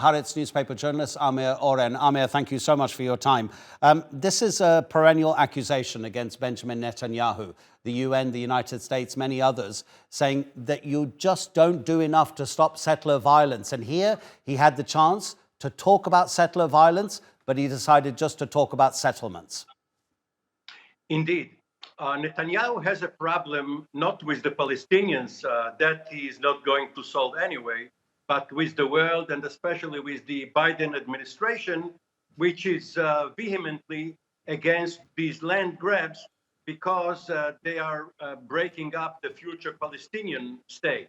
Haaretz newspaper journalist Amir Oren. Amir, thank you so much for your time. This is a perennial accusation against Benjamin Netanyahu, the UN, the United States, many others, saying that you just don't do enough to stop settler violence. And here he had the chance to talk about settler violence, but he decided just to talk about settlements. Indeed. Netanyahu has a problem not with the Palestinians, that he is not going to solve anyway, but with the world and especially with the Biden administration, which is vehemently against these land grabs because they are breaking up the future Palestinian state.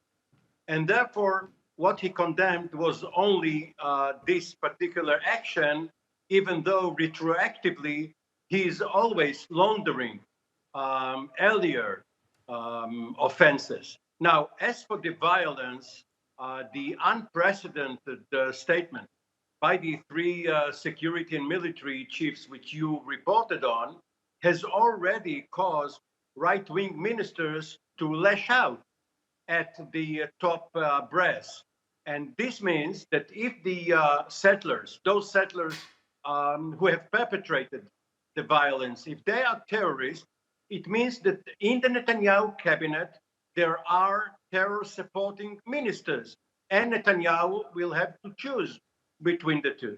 And therefore, what he condemned was only this particular action, even though retroactively he is always laundering earlier offenses. Now, as for the violence, the unprecedented statement by the three security and military chiefs, which you reported on, has already caused right-wing ministers to lash out at the top brass. And this means that if the settlers, those settlers who have perpetrated the violence, if they are terrorists, it means that in the Netanyahu cabinet, there are terror-supporting ministers, and Netanyahu will have to choose between the two.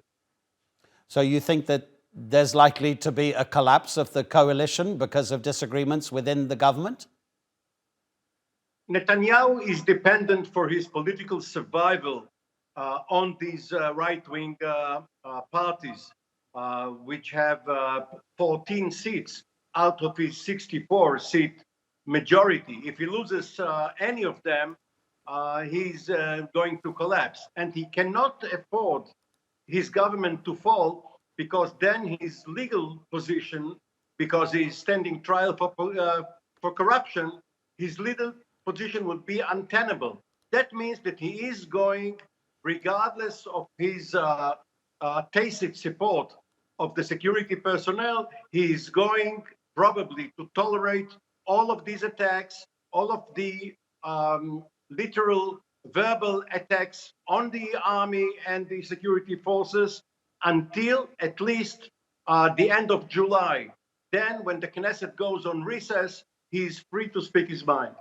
So you think that there's likely to be a collapse of the coalition because of disagreements within the government? Netanyahu is dependent for his political survival on these right-wing parties, which have 14 seats out of his 64-seat majority. If he loses any of them, he's going to collapse. And he cannot afford his government to fall, because then his legal position, because he's standing trial for corruption, his legal position would be untenable. That means that he is going, regardless of his tacit support of the security personnel, he is going probably to tolerate all of these attacks, all of the literal verbal attacks on the army and the security forces until at least the end of July. Then when the Knesset goes on recess, he is free to speak his mind.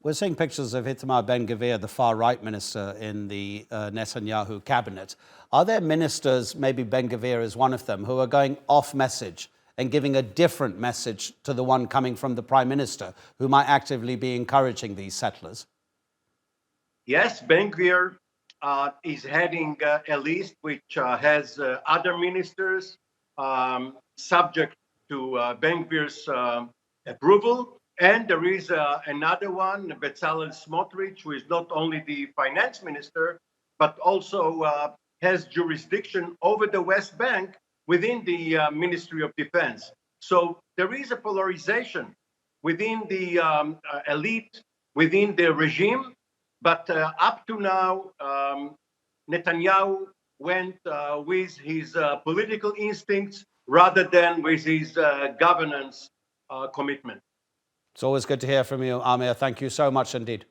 We're seeing pictures of Itamar Ben-Gvir, the far-right minister in the Netanyahu cabinet. Are there ministers, maybe Ben-Gvir is one of them, who are going off message and giving a different message to the one coming from the Prime Minister, who might actively be encouraging these settlers? Yes, Ben-Gvir is heading a list which has other ministers subject to Ben-Gvir's approval. And there is another one, Bezalel Smotrich, who is not only the finance minister, but also has jurisdiction over the West Bank within the Ministry of Defense. So there is a polarization within the elite, within the regime. But up to now, Netanyahu went with his political instincts rather than with his governance commitment. It's always good to hear from you, Amir. Thank you so much indeed.